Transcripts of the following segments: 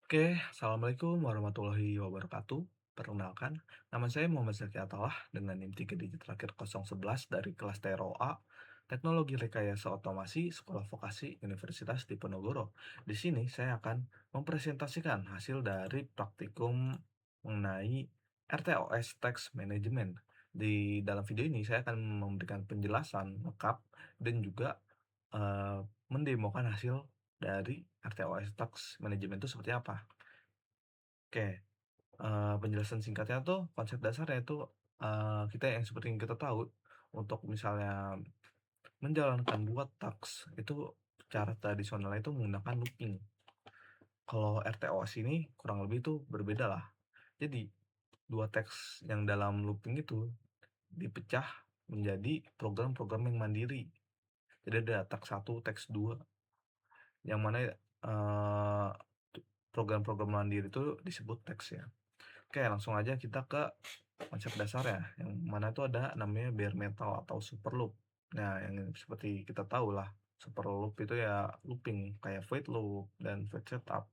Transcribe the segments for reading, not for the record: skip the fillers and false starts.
Oke, Assalamualaikum warahmatullahi wabarakatuh. Perkenalkan, nama saya Muhammad Zaki Atallah dengan NIM 3 digit terakhir 011 dari kelas TROA, Teknologi Rekayasa Otomasi Sekolah Vokasi Universitas Diponegoro. Di sini saya akan mempresentasikan hasil dari praktikum mengenai RTOS Tax Management. Di dalam video ini saya akan memberikan penjelasan lengkap dan juga mendemokan hasil dari RTOS Tax Management itu seperti apa. Oke, penjelasan singkatnya tuh konsep dasarnya itu, kita yang seperti yang kita tahu, untuk misalnya menjalankan 2 task itu secara tradisional itu menggunakan looping. Kalau RTOS ini kurang lebih itu berbeda lah. Jadi 2 teks yang dalam looping itu dipecah menjadi program-program yang mandiri. Jadi ada teks 1, teks 2 yang mana, program-program mandiri itu disebut teks ya. Oke, langsung aja kita ke konsep dasar ya, yang mana tuh ada namanya bare metal atau super loop. Nah, yang seperti kita tahu lah, super loop itu ya looping kayak void loop dan void setup.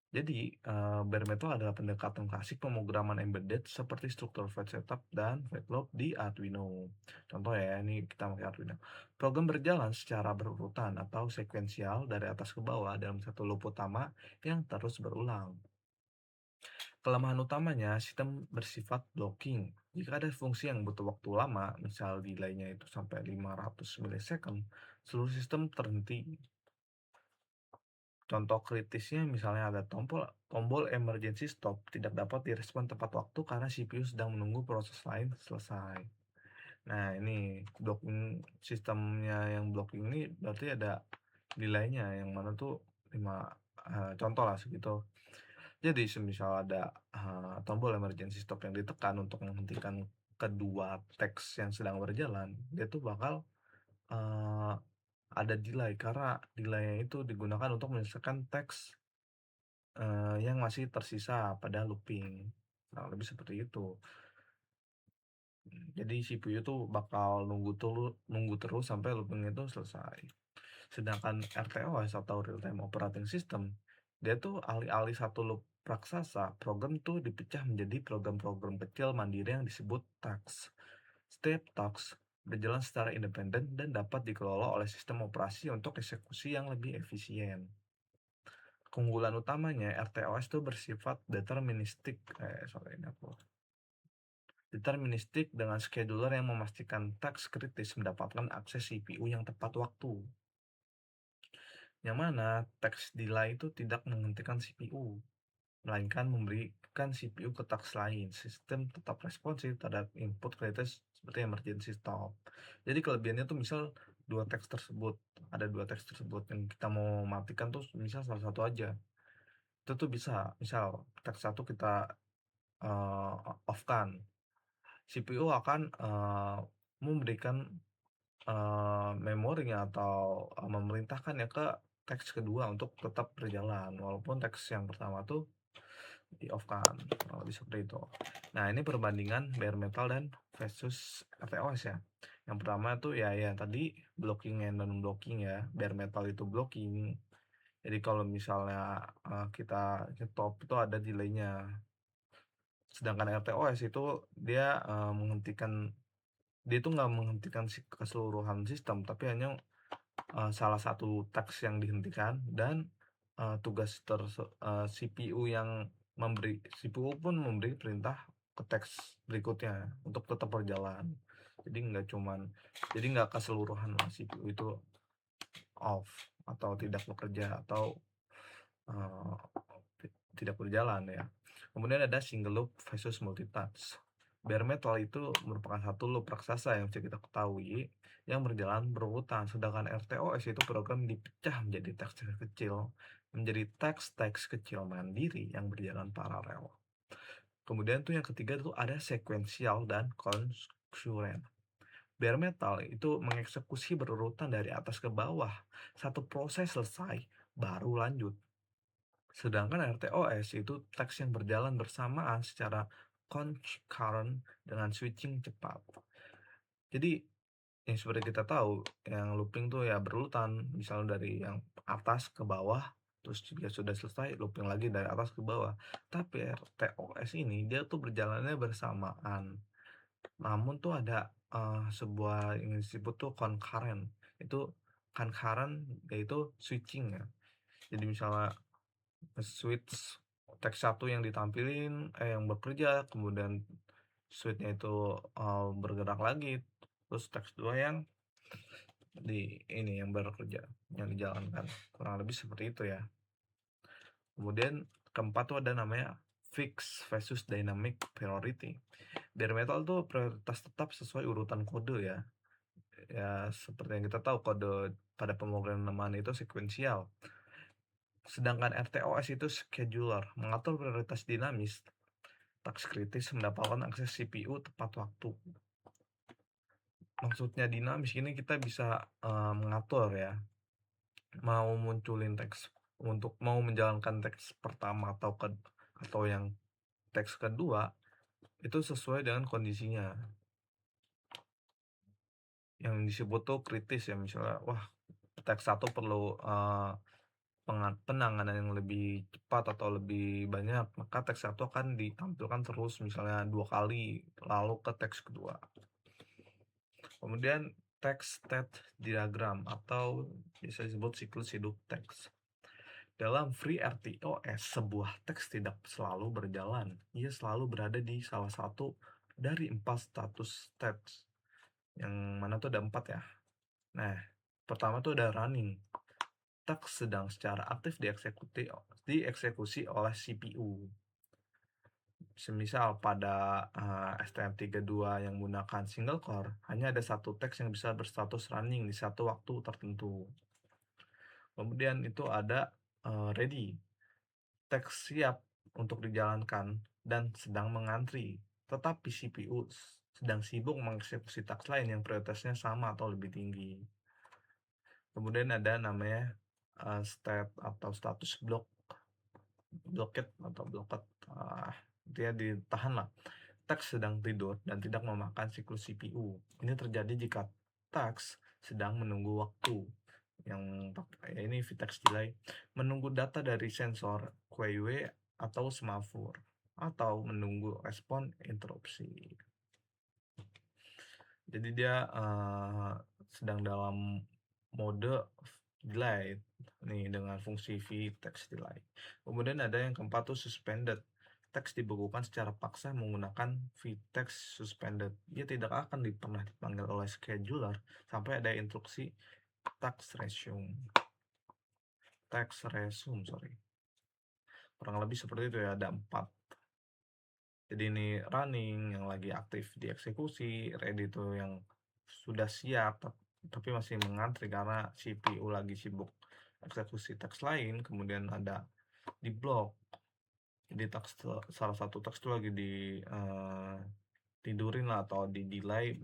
Jadi, bare metal adalah pendekatan klasik pemrograman embedded seperti struktur void setup dan void loop di Arduino. Contoh ya, ini kita pakai Arduino. Program berjalan secara berurutan atau sekuensial dari atas ke bawah dalam satu loop utama yang terus berulang. Kelemahan utamanya, sistem bersifat blocking. Jika ada fungsi yang butuh waktu lama, misal delay-nya itu sampai 500 millisecond, seluruh sistem terhenti. Contoh kritisnya misalnya ada tombol tombol emergency stop tidak dapat direspon tepat waktu karena CPU sedang menunggu proses lain selesai. Nah, ini blocking sistemnya yang blocking ini berarti ada delay-nya yang mana tuh 5 contoh lah segitu. Jadi semisal ada, tombol emergency stop yang ditekan untuk menghentikan kedua teks yang sedang berjalan, dia tuh bakal, eee, ada delay karena delay-nya itu digunakan untuk menyelesaikan teks, yang masih tersisa pada looping. Nah, lebih seperti itu. Jadi CPU tuh bakal nunggu terus sampai looping itu selesai. Sedangkan RTOS atau Real Time Operating System, dia tuh alih-alih satu loop raksasa, program tuh dipecah menjadi program-program kecil mandiri yang disebut tasks. Setiap tasks berjalan secara independen dan dapat dikelola oleh sistem operasi untuk eksekusi yang lebih efisien. Keunggulan utamanya, RTOS itu bersifat deterministik dengan scheduler yang memastikan teks kritis mendapatkan akses CPU yang tepat waktu. Yang mana teks delay itu tidak menghentikan CPU, melainkan memberikan CPU ke teks lain. Sistem tetap responsif terhadap input kritis seperti emergency stop. Jadi kelebihannya tuh misal ada dua teks tersebut yang kita mau matikan tuh misal salah satu aja. Itu tuh bisa, misal teks satu kita eh, off kan, CPU akan memberikan memorinya atau, memerintahkannya ke teks kedua untuk tetap berjalan, walaupun teks yang pertama tuh di-off-kan, kurang lebih seperti itu. Nah, ini perbandingan bare metal dan versus FTOS ya. Yang pertama tuh ya tadi blocking and non-blocking ya, bare metal itu blocking, jadi kalau misalnya, kita nyetop itu ada delay-nya. Sedangkan RTOS itu dia, dia tuh nggak menghentikan keseluruhan sistem, tapi hanya salah satu teks yang dihentikan dan, CPU pun memberi perintah ke teks berikutnya untuk tetap berjalan. Jadi nggak keseluruhan CPU itu off atau tidak bekerja atau, eee, tidak berjalan ya. Kemudian ada single loop versus multitask. Bare metal itu merupakan satu loop raksasa yang bisa kita ketahui yang berjalan berurutan, sedangkan RTOS itu program dipecah menjadi teks-teks kecil, menjadi teks-teks kecil mandiri yang berjalan paralel. Kemudian tuh yang ketiga tuh ada sequential dan concurrent. Bare metal itu mengeksekusi berurutan dari atas ke bawah. Satu proses selesai, baru lanjut. Sedangkan RTOS itu teks yang berjalan bersamaan secara concurrent dengan switching cepat. Jadi yang seperti kita tahu, yang looping tuh ya berurutan, misalnya dari yang atas ke bawah, Terus jika sudah selesai, looping lagi dari atas ke bawah. Tapi RTOS ini dia tuh berjalannya bersamaan. Namun tuh ada, sebuah yang disebut tuh concurrent. Itu concurrent yaitu switching ya. Jadi misalnya switch teks satu yang ditampilin yang bekerja, kemudian switch-nya itu, bergerak lagi, terus teks 2 yang yang bekerja, yang dijalankan. Kurang lebih seperti itu ya. Kemudian keempat tuh ada namanya fixed versus dynamic priority. Bare metal tuh prioritas tetap sesuai urutan kode ya. Ya seperti yang kita tahu kode pada pemrograman itu sekuensial. Sedangkan RTOS itu scheduler, mengatur prioritas dinamis. Taks kritis mendapatkan akses CPU tepat waktu. Maksudnya dinamis ini kita bisa mengatur ya, mau munculin teks untuk mau menjalankan teks pertama atau yang teks kedua itu sesuai dengan kondisinya. Yang disebut tuh kritis ya, misalnya wah teks satu perlu penanganan yang lebih cepat atau lebih banyak, maka teks satu akan ditampilkan terus misalnya 2 kali, lalu ke teks kedua. Kemudian text state diagram atau bisa disebut siklus hidup teks. Dalam FreeRTOS, sebuah teks tidak selalu berjalan. Ia selalu berada di salah satu dari 4 status teks. Yang mana tuh ada 4 ya. Nah, pertama tuh ada running. Teks sedang secara aktif dieksekusi oleh CPU. Semisal pada STM32 yang menggunakan single core, hanya ada satu teks yang bisa berstatus running di satu waktu tertentu. Kemudian itu ada ready, teks siap untuk dijalankan dan sedang mengantri, tetapi CPU sedang sibuk mengeksekusi teks lain yang prioritasnya sama atau lebih tinggi. Kemudian ada namanya state atau status blocked atau blocked, dia ditahan lah. Teks sedang tidur dan tidak memakan siklus CPU. Ini terjadi jika teks sedang menunggu waktu yang ya ini vtext delay, menunggu data dari sensor QW atau semafor, atau menunggu respon interupsi. Jadi dia sedang dalam mode delay nih dengan fungsi vtext delay. Kemudian ada yang keempat tuh suspended. Teks dibekukan secara paksa menggunakan vtext suspended. Ia tidak akan pernah dipanggil oleh scheduler sampai ada instruksi text resume. Kurang lebih seperti itu ya, ada 4. Jadi ini running yang lagi aktif dieksekusi, ready itu yang sudah siap tapi masih mengantri karena CPU lagi sibuk eksekusi teks lain, kemudian ada di block. Jadi salah satu teks itu lagi tidurin lah atau di delay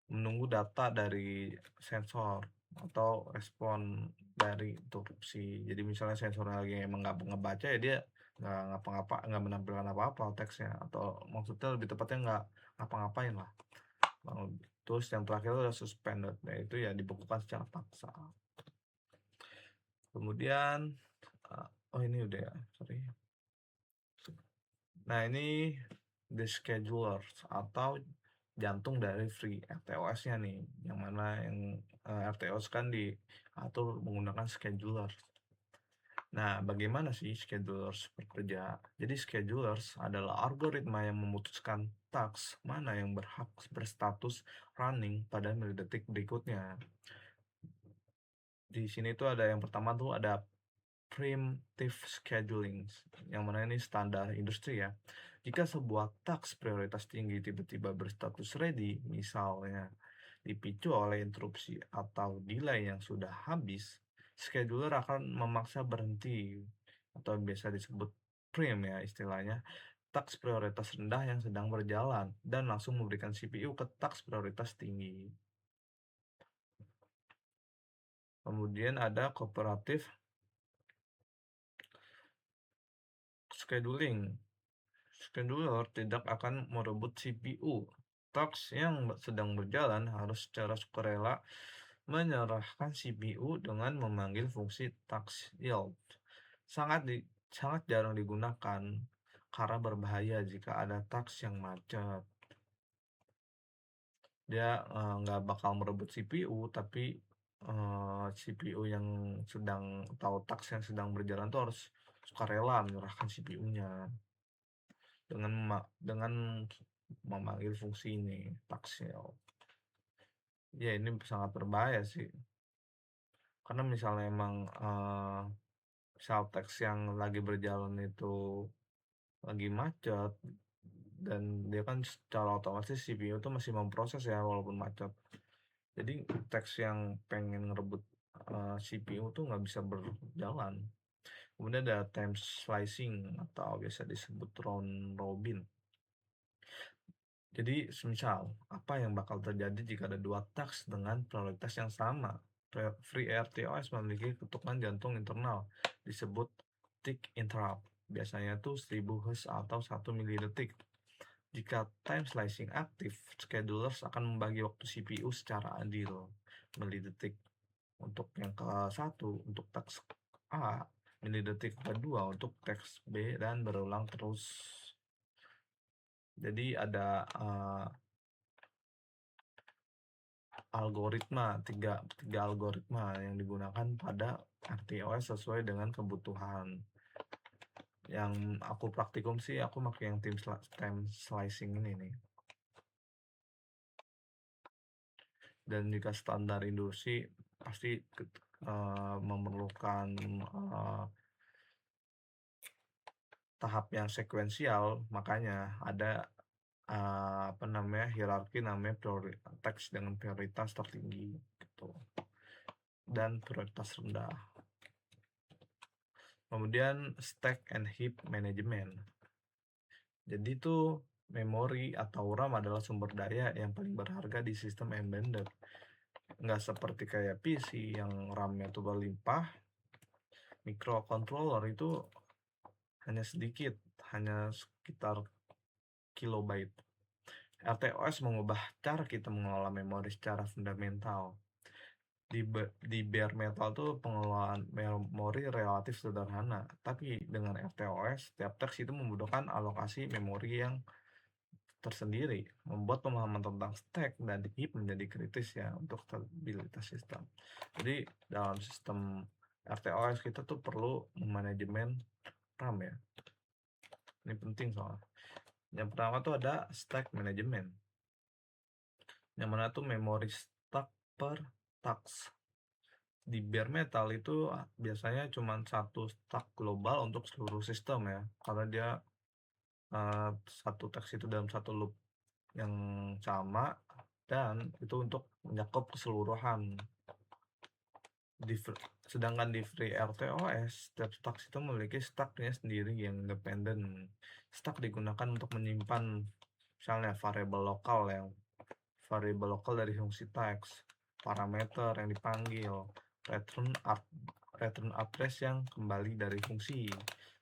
menunggu data dari sensor atau respon dari interupsi. Jadi misalnya sensornya lagi emang nggak ngebaca ya dia nggak menampilkan apa-apa teksnya, atau maksudnya lebih tepatnya nggak ngapa-ngapain lah. Terus yang terakhir itu adalah suspended, yaitu ya dibekukan secara paksa. Kemudian oh ini udah ya, sorry. Nah ini the schedulers atau jantung dari FreeRTOS-nya nih, yang mana yang RTOS kan diatur menggunakan schedulers. Nah, bagaimana sih schedulers bekerja? Jadi schedulers adalah algoritma yang memutuskan task mana yang berhak berstatus running pada detik berikutnya. Di sini tuh ada yang pertama tuh ada preemptive scheduling, yang mana ini standar industri ya. Jika sebuah task prioritas tinggi tiba-tiba berstatus ready, misalnya dipicu oleh interupsi atau delay yang sudah habis, scheduler akan memaksa berhenti atau biasa disebut preempt ya istilahnya, task prioritas rendah yang sedang berjalan dan langsung memberikan CPU ke task prioritas tinggi. Kemudian ada cooperative scheduling. Scheduler tidak akan merebut CPU. Task yang sedang berjalan harus secara sukarela menyerahkan CPU dengan memanggil fungsi task yield. Sangat di sangat jarang digunakan karena berbahaya jika ada task yang macet. Dia, nggak bakal merebut CPU, tapi, CPU yang sedang atau task yang sedang berjalan tuh harus sukarela menyerahkan CPU-nya dengan memanggil fungsi ini, task-nya. Ya ini sangat berbahaya sih, karena misalnya emang, misal teks yang lagi berjalan itu lagi macet, dan dia kan secara otomatis CPU tuh masih memproses ya walaupun macet. Jadi teks yang pengen ngerebut, CPU tuh nggak bisa berjalan. Kemudian ada time slicing atau biasa disebut round robin. Jadi semisal, apa yang bakal terjadi jika ada dua task dengan prioritas yang sama? FreeRTOS memiliki ketukan jantung internal disebut tick interrupt. Biasanya tuh 1000 Hz atau 1 milidetik. Jika time slicing aktif, schedulers akan membagi waktu CPU secara adil. Milidetik untuk yang ke-1 untuk task A, milidetik kedua untuk task B, dan berulang terus. Jadi ada tiga algoritma yang digunakan pada RTOS sesuai dengan kebutuhan. Yang aku praktikum sih, aku pakai yang time slicing ini nih. Dan jika standar industri pasti memerlukan tahap yang sekuensial, makanya ada hierarki namanya teks dengan prioritas tertinggi gitu dan prioritas rendah. Kemudian stack and heap management. Jadi itu memori atau RAM adalah sumber daya yang paling berharga di sistem embedded. Nggak seperti kayak PC yang RAM-nya tuh berlimpah, microcontroller itu hanya sedikit, hanya sekitar kilobyte. RTOS mengubah cara kita mengelola memori secara fundamental. Di bare metal tuh pengelolaan memori relatif sederhana, tapi dengan RTOS, setiap teks itu membutuhkan alokasi memori yang tersendiri, membuat pemahaman tentang stack dan heap menjadi kritis ya untuk stabilitas sistem. Jadi dalam sistem RTOS kita tuh perlu manajemen RAM ya. Ini penting soalnya. Yang pertama tuh ada stack management. Yang mana tuh memori stack per task. Di bare metal itu biasanya cuma satu stack global untuk seluruh sistem ya, karena dia satu teks itu dalam satu loop yang sama, dan itu untuk mencakup keseluruhan. Sedangkan di FreeRTOS, setiap stack itu memiliki stacknya sendiri yang independen. Stack digunakan untuk menyimpan misalnya variabel lokal dari fungsi teks, parameter yang dipanggil, return address yang kembali dari fungsi,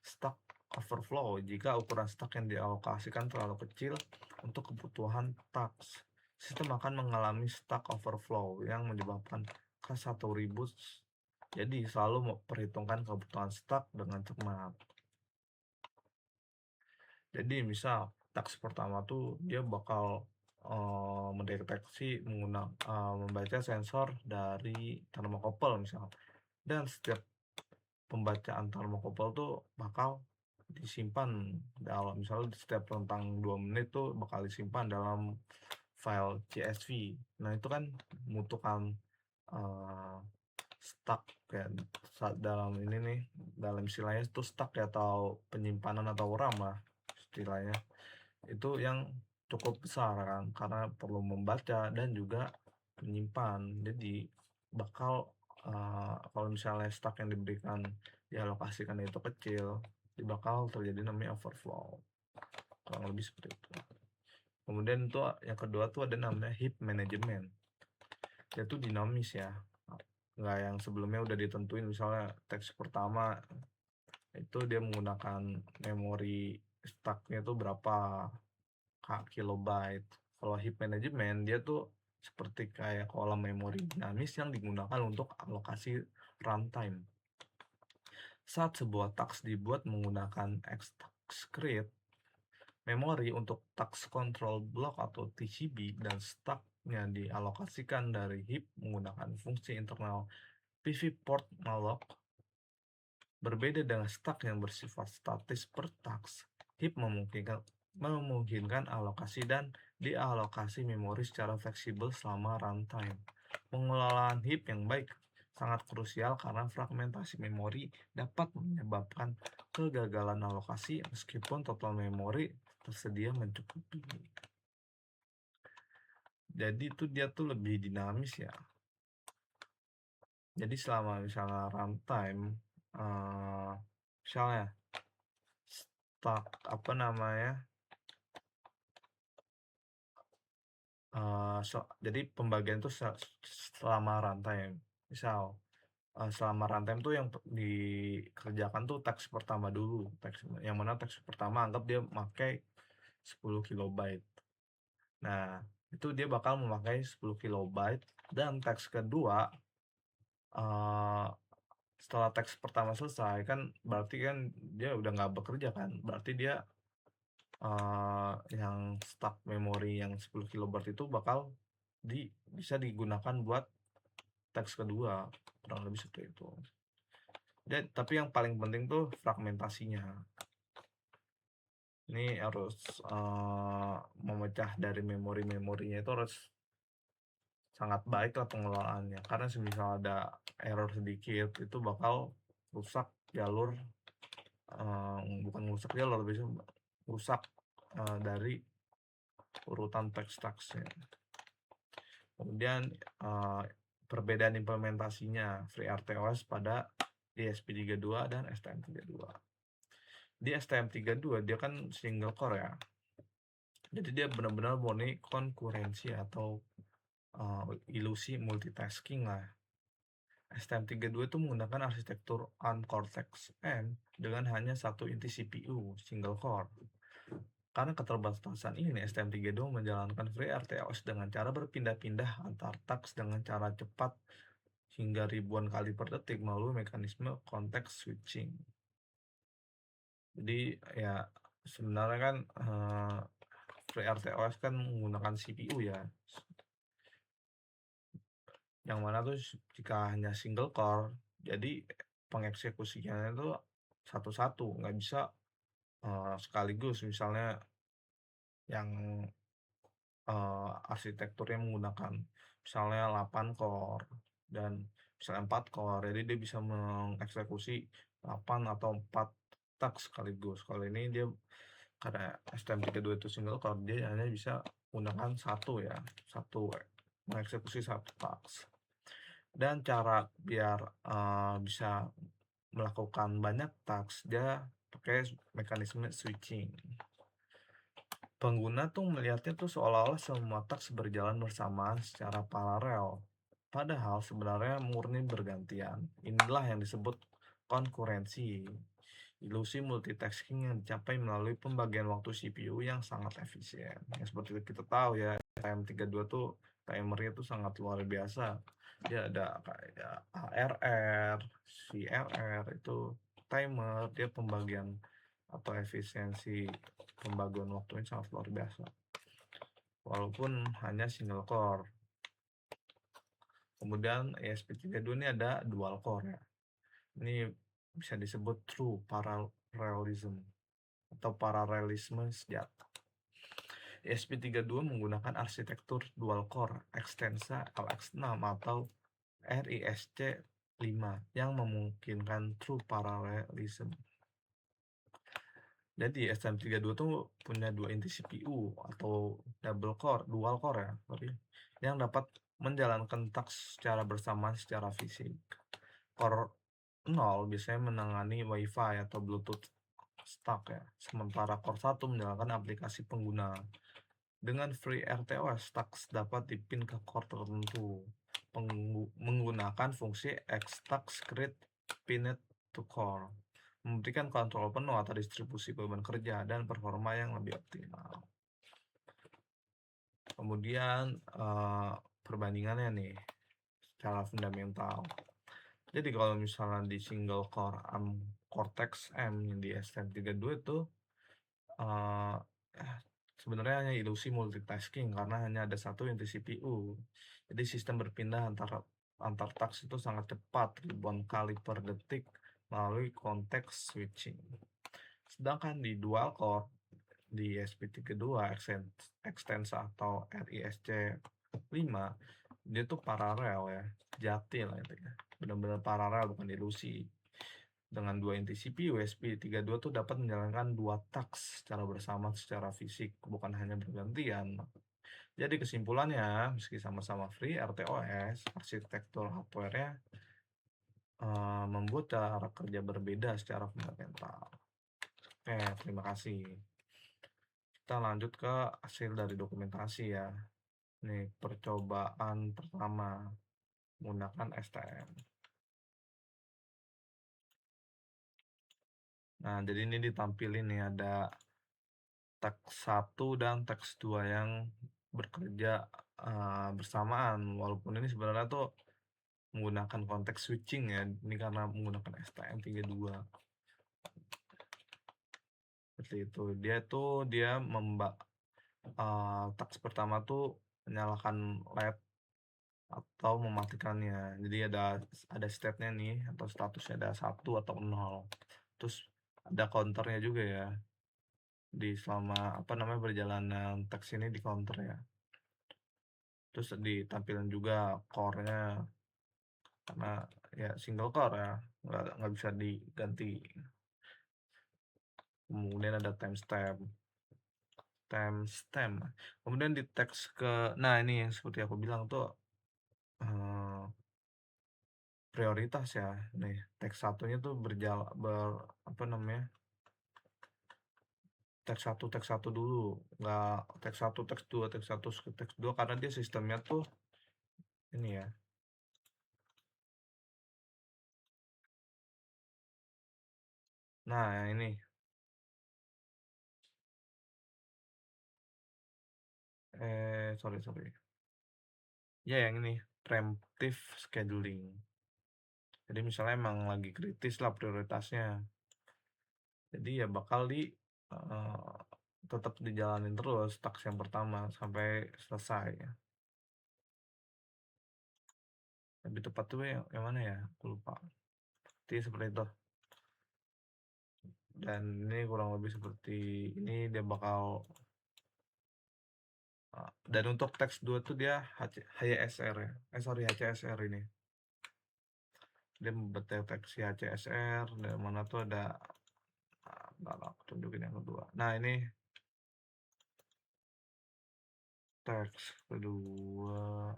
stack overflow jika ukuran stack yang dialokasikan terlalu kecil untuk kebutuhan task. Sistem akan mengalami stack overflow yang menyebabkan ke 1000. Jadi selalu memperhitungkan kebutuhan stack dengan cermat. Jadi misal task pertama tuh dia bakal mendeteksi membaca sensor dari termokopel misal, dan setiap pembacaan termokopel tuh bakal disimpan dalam, misalnya setiap rentang 2 menit tuh bakal disimpan dalam file CSV. Nah itu kan membutuhkan stack ya, dalam ini nih, dalam istilahnya itu stack ya, atau penyimpanan atau RAM lah istilahnya, itu yang cukup besar kan, karena perlu membaca dan juga menyimpan. Jadi bakal kalau misalnya stack yang diberikan dialokasikan itu kecil, bakal terjadi namanya overflow, kurang lebih seperti itu. Kemudian itu yang kedua tuh ada namanya heap management. Dia tuh dinamis ya, nggak yang sebelumnya udah ditentuin, misalnya teks pertama itu dia menggunakan memori stacknya tuh berapa kilobyte. Kalau heap management dia tuh seperti kayak kolam memori dinamis yang digunakan untuk alokasi runtime. Saat sebuah task dibuat menggunakan extract memori untuk task control block atau TCB dan stacknya dialokasikan dari heap menggunakan fungsi internal pvport malloc. Berbeda dengan stack yang bersifat statis per task, heap memungkinkan alokasi dan dialokasi memori secara fleksibel selama runtime. Pengelolaan heap yang baik sangat krusial karena fragmentasi memori dapat menyebabkan kegagalan alokasi meskipun total memori tersedia mencukupi. Jadi itu dia tuh lebih dinamis ya. Jadi selama misalnya runtime, misalnya stuck apa namanya, jadi pembagian itu selama runtime. Misal selama runtime tuh yang dikerjakan tuh teks pertama dulu, yang mana teks pertama anggap dia memakai 10 kilobyte. Nah, itu dia bakal memakai 10 kilobyte dan teks kedua setelah teks pertama selesai kan berarti kan dia udah nggak bekerja kan, berarti dia yang stuck memori yang 10 kilobyte itu bakal bisa digunakan buat teks kedua, kurang lebih seperti itu. Tapi yang paling penting tuh fragmentasinya. Ini harus memecah dari memorinya itu harus sangat baik lah pengelolaannya, karena semisal ada error sedikit itu bakal rusak jalur, bukan rusak jalur, bisa rusak dari urutan teks-teksnya. Kemudian perbedaan implementasinya FreeRTOS pada ESP32 dan STM32. Di STM32 dia kan single core ya, jadi dia benar-benar murni konkurensi atau ilusi multitasking lah. STM32 itu menggunakan arsitektur ARM Cortex-M dengan hanya satu inti CPU single core. Karena keterbatasan ini, STM32 menjalankan FreeRTOS dengan cara berpindah-pindah antar task dengan cara cepat hingga ribuan kali per detik melalui mekanisme context switching. Jadi ya sebenarnya kan FreeRTOS kan menggunakan CPU ya, yang mana tuh jika hanya single core, jadi pengeksekusiannya itu satu-satu, nggak bisa sekaligus. Misalnya yang arsitekturnya menggunakan misalnya 8 core dan misalnya 4 core, jadi dia bisa mengeksekusi 8 atau 4 task sekaligus. Kalau ini dia karena STM32 itu single core, dia hanya bisa menggunakan satu mengeksekusi satu task. Dan cara biar bisa melakukan banyak task, dia pakai mekanisme switching. Pengguna tuh melihatnya tuh seolah-olah semua task berjalan bersamaan secara paralel, padahal sebenarnya murni bergantian. Inilah yang disebut konkurensi, ilusi multitasking yang dicapai melalui pembagian waktu CPU yang sangat efisien. Yang seperti kita tahu ya, STM32 tuh timernya tuh sangat luar biasa. Dia ada kayak ARR, VRR, itu timer, dia pembagian atau efisiensi pembagian waktunya sangat luar biasa, walaupun hanya single core. Kemudian ESP32 ini ada dual core ya. Ini bisa disebut true parallelism atau paralelisme sejati. ESP32 menggunakan arsitektur dual core Extensa LX6 atau RISC-5 yang memungkinkan true parallelism. Jadi STM32 tuh punya dua inti CPU atau dual core ya, tapi yang dapat menjalankan task secara bersamaan secara fisik. Core 0 biasanya menangani WiFi atau Bluetooth stuck ya, sementara Core 1 menjalankan aplikasi pengguna. Dengan FreeRTOS, task dapat dipin ke core tertentu menggunakan fungsi extask create pinned to core, memberikan kontrol penuh atas distribusi beban kerja dan performa yang lebih optimal. Kemudian perbandingannya nih secara fundamental. Jadi kalau misalnya di single core Cortex M yang di STM32 itu Eee, eh, sebenarnya hanya ilusi multitasking karena hanya ada satu inti CPU. Jadi sistem berpindah antar task itu sangat cepat, ribuan kali per detik melalui context switching. Sedangkan di dual core, di SP32 Extensa atau RISC-V, dia tuh paralel ya, sejati lah intinya. Benar-benar paralel bukan ilusi. Dengan dua inti CPU, SP32 tuh dapat menjalankan dua task secara bersama secara fisik, bukan hanya bergantian. Jadi kesimpulannya, meski sama-sama free, RTOS, arsitektur hardware-nya membuat cara kerja berbeda secara fundamental. Oke, terima kasih. Kita lanjut ke hasil dari dokumentasi ya. Nih, percobaan pertama menggunakan STM. Nah, jadi ini ditampilin nih ada teks 1 dan teks 2 yang bekerja bersamaan, walaupun ini sebenarnya tuh menggunakan konteks switching ya, ini karena menggunakan STM32 seperti itu. Teks pertama tuh menyalakan LED atau mematikannya. Jadi ada state-nya nih atau statusnya ada 1 atau 0. Terus ada counternya juga ya. Selama berjalanan teks ini di counter ya. Terus ditampilkan juga core-nya karena ya single core ya, nggak bisa diganti. Kemudian ada timestamp. Kemudian di teks nah ini yang seperti aku bilang tuh eh, prioritas ya. Nih teks satunya tuh apa namanya, teks satu dulu, nggak teks dua karena dia sistemnya tuh ini ya. Nah ini sorry. Ya yang ini preemptive scheduling. Jadi misalnya emang lagi kritis lah prioritasnya. Jadi ya bakal eee, tetap dijalanin terus task yang pertama sampai selesai ya. Lebih tepat tuh yang mana ya? Aku lupa. Jadi seperti itu. Dan ini kurang lebih seperti ini dia bakal dan untuk teks 2 tuh dia HYSR ya. HCSR ini. Dia mendeteksi HCSR dan mana tuh ada bentar aku tunjukin yang kedua. Nah, ini teks kedua.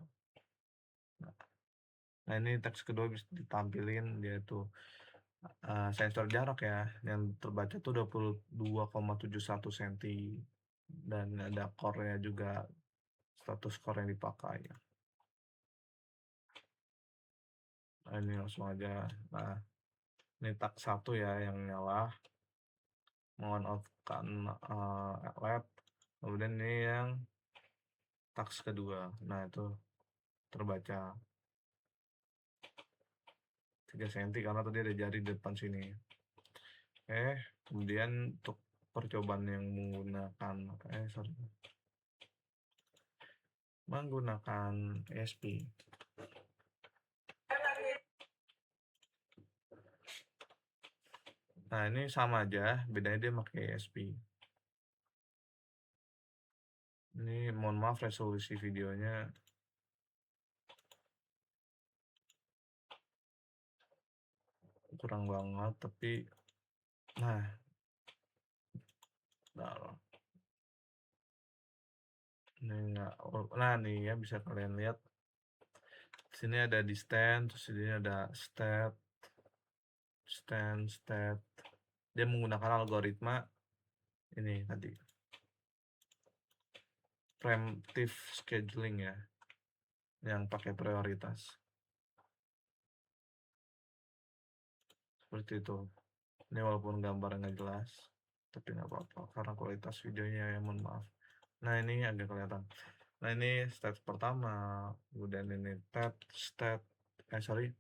Nah, ini teks kedua bisa ditampilin dia tuh sensor jarak ya yang terbaca tuh 22,71 cm dan ada core-nya juga, status core yang dipakai. Nah, ini langsung aja. Nah, ini tak satu ya yang nyala, on off kan LED. Kemudian ini yang taks kedua. Nah, itu terbaca 3 cm karena tadi ada jari di depan sini. Kemudian untuk percobaan yang menggunakan ESP. Nah, ini sama aja, bedanya dia pakai ESP. Ini mohon maaf resolusi videonya kurang banget, tapi nah, nah, nah nih ya bisa kalian lihat. Sini ada distance, terus sini ada state. Dia menggunakan algoritma ini tadi, preemptive scheduling ya, yang pakai prioritas. Seperti itu. Ini walaupun gambarnya nggak jelas, tapi nggak apa-apa karena kualitas videonya ya mohon maaf. Nah ini agak kelihatan. Nah ini state pertama, kemudian ini state, sorry,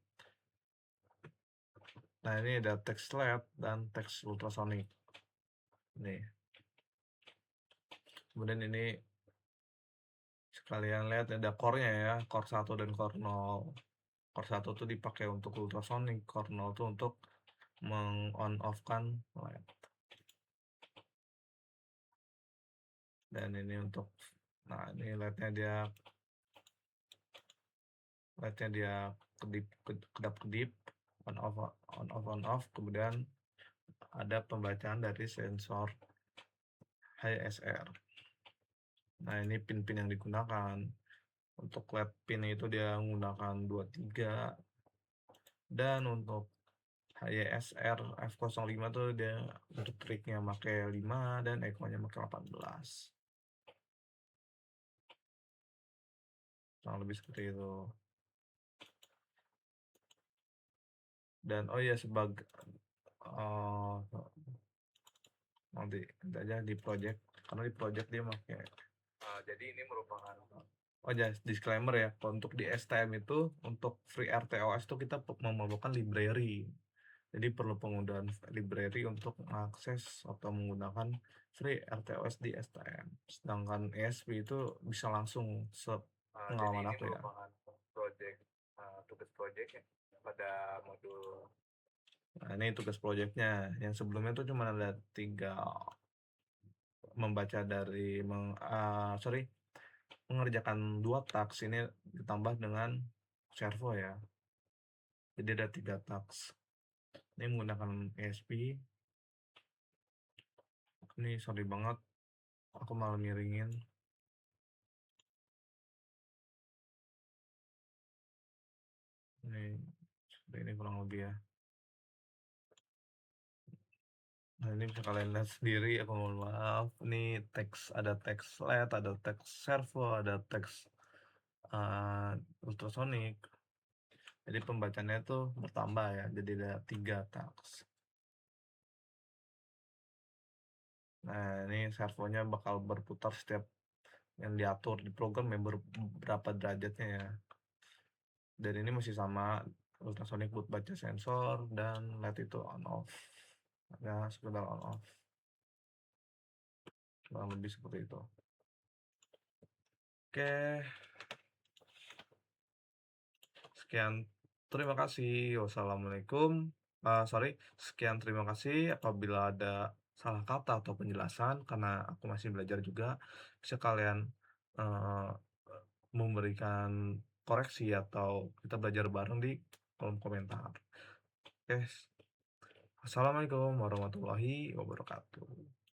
Nah, ini ada text LED dan text ultrasonic. Nih, kemudian ini sekalian lihat ada core-nya ya, core 1 dan core 0. Core 1 tuh dipakai untuk ultrasonic, core 0 tuh untuk meng-on off-kan LED. Dan ini untuk, nah ini LED-nya dia kedap-kedip, on off, kemudian ada pembacaan dari sensor HSR. Nah, ini pin-pin yang digunakan. Untuk LED pin itu dia menggunakan 23, dan untuk HYSR F05 tuh dia untuk triknya pakai 5 dan echo-nya pakai 18. Kurang lebih seperti itu. Dan oh iya, sebagai nanti aja di project, karena di project dia pakai jadi ini merupakan oh ya, disclaimer ya, kalau untuk di STM itu untuk free RTOS itu kita memerlukan library. Jadi perlu penggunaan library untuk mengakses atau menggunakan free RTOS di STM. Sedangkan ESP itu bisa langsung pengalaman aku ya. Project, tugas project ya pada modul. Nah, ini tugas projectnya. Yang sebelumnya tuh cuma ada 3, membaca dari mengerjakan 2 task, ini ditambah dengan servo ya. Jadi ada 3 task. Ini menggunakan ESP. Ini sorry banget, aku malah miringin. Ini kurang lebih ya. Nah, ini bisa kalian lihat sendiri, aku mohon maaf. Ini ada teks LED, ada teks servo, ada teks ultrasonic. Jadi pembacanya itu bertambah ya, jadi ada 3 taks. Nah, ini servonya bakal berputar setiap yang diatur di program ya, berapa derajatnya ya. Dan ini masih sama, ultrasonic buat baca sensor, dan LED itu on off. Ya, sekedar on off. Kurang lebih seperti itu. Oke, sekian. Terima kasih. Wassalamualaikum. Sekian, terima kasih. Apabila ada salah kata atau penjelasan, karena aku masih belajar juga, bisa kalian eh, memberikan koreksi atau kita belajar bareng di kolom komentar. Oke, Assalamualaikum warahmatullahi wabarakatuh.